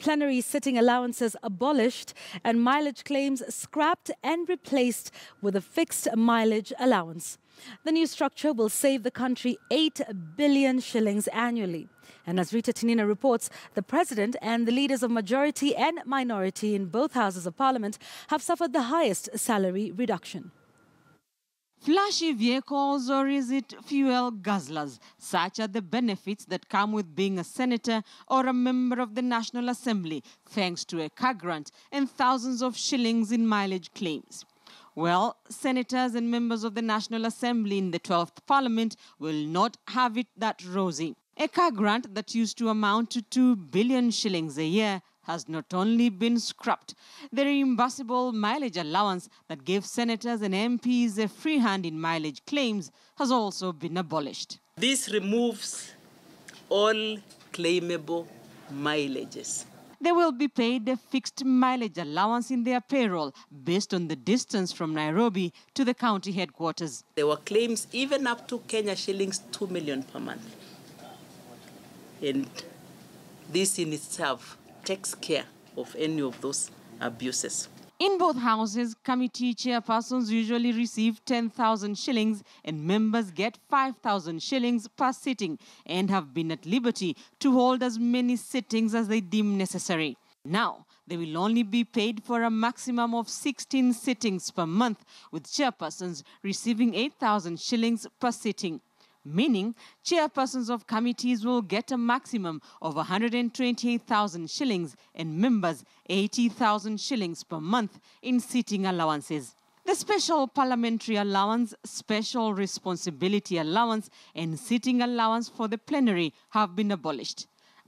plenary sitting allowances abolished and mileage claims scrapped and replaced with a fixed mileage allowance. The new structure will save the country 8 billion shillings annually. And as Rita Tinina reports, the President and the leaders of majority and minority in both houses of Parliament have suffered the highest salary reduction. Flashy vehicles, or is it fuel guzzlers? Such are the benefits that come with being a senator or a member of the National Assembly, thanks to a car grant and thousands of shillings in mileage claims. Well, senators and members of the National Assembly in the 12th Parliament will not have it that rosy. A car grant that used to amount to 2 billion shillings a year has not only been scrapped, the reimbursable mileage allowance that gave senators and MPs a free hand in mileage claims has also been abolished. This removes all claimable mileages. They will be paid a fixed mileage allowance in their payroll based on the distance from Nairobi to the county headquarters. There were claims even up to Kenya shillings 2 million per month. And this in itself takes care of any of those abuses. In both houses, committee chairpersons usually receive 10,000 shillings and members get 5,000 shillings per sitting and have been at liberty to hold as many sittings as they deem necessary. Now, they will only be paid for a maximum of 16 sittings per month, with chairpersons receiving 8,000 shillings per sitting. Meaning, chairpersons of committees will get a maximum of 128,000 shillings and members 80,000 shillings per month in sitting allowances. The special parliamentary allowance, special responsibility allowance and sitting allowance for the plenary have been abolished.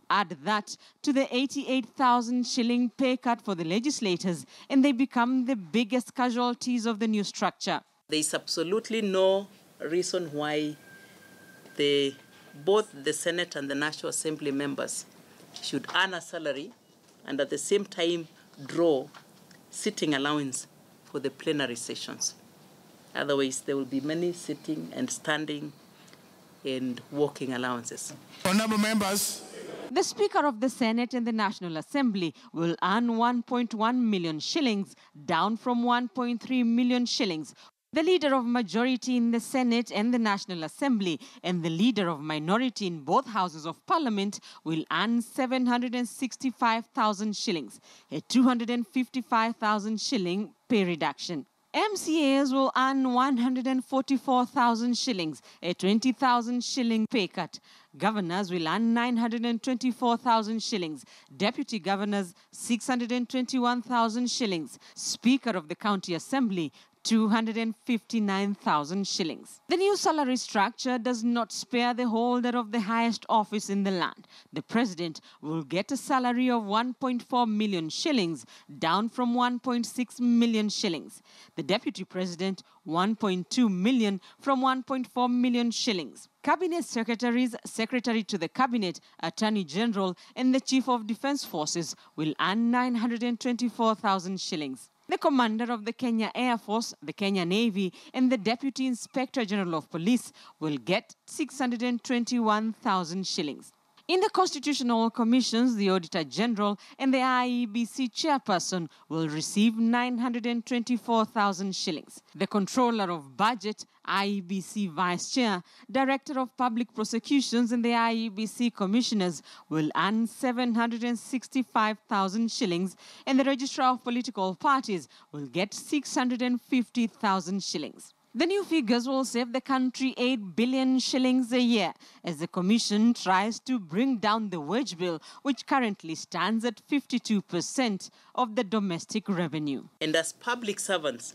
Add that to the 88,000 shilling pay cut for the legislators and they become the biggest casualties of the new structure. There is absolutely no reason why both the Senate and the National Assembly members should earn a salary and at the same time draw sitting allowance for the plenary sessions. Otherwise, there will be many sitting and standing and walking allowances. Honourable members, the Speaker of the Senate and the National Assembly will earn 1.1 million shillings, down from 1.3 million shillings. The leader of majority in the Senate and the National Assembly and the leader of minority in both houses of Parliament will earn 765,000 shillings, a 255,000 shilling pay reduction. MCAs will earn 144,000 shillings, a 20,000 shilling pay cut. Governors will earn 924,000 shillings. Deputy governors, 621,000 shillings. Speaker of the County Assembly, 259,000 shillings. The new salary structure does not spare the holder of the highest office in the land. The President will get a salary of 1.4 million shillings, down from 1.6 million shillings. The Deputy President, 1.2 million from 1.4 million shillings. Cabinet Secretaries, Secretary to the Cabinet, Attorney General and the Chief of Defence Forces will earn 924,000 shillings. The commander of the Kenya Air Force, the Kenya Navy and the Deputy Inspector General of Police will get 621,000 shillings. In the constitutional commissions, the Auditor General and the IEBC chairperson will receive 924,000 shillings. The Controller of Budget, IEBC Vice Chair, Director of Public Prosecutions and the IEBC Commissioners will earn 765,000 shillings and the Registrar of Political Parties will get 650,000 shillings. The new figures will save the country 8 billion shillings a year as the Commission tries to bring down the wage bill, which currently stands at 52% of the domestic revenue. And as public servants,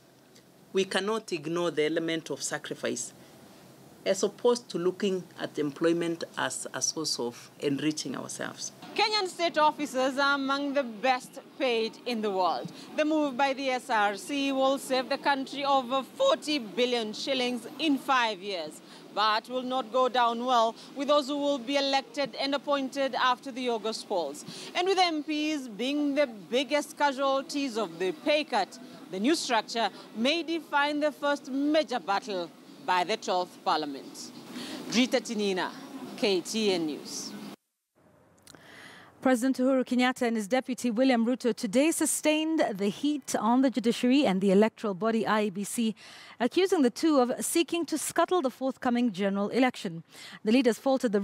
we cannot ignore the element of sacrifice as opposed to looking at employment as a source of enriching ourselves. Kenyan state officers are among the best paid in the world. The move by the SRC will save the country over 40 billion shillings in 5 years, but will not go down well with those who will be elected and appointed after the August polls. And with MPs being the biggest casualties of the pay cut, the new structure may define the first major battle by the 12th Parliament. Rita Tinina, KTN News. President Uhuru Kenyatta and his deputy William Ruto today sustained the heat on the judiciary and the electoral body IEBC, accusing the two of seeking to scuttle the forthcoming general election. The leaders faulted the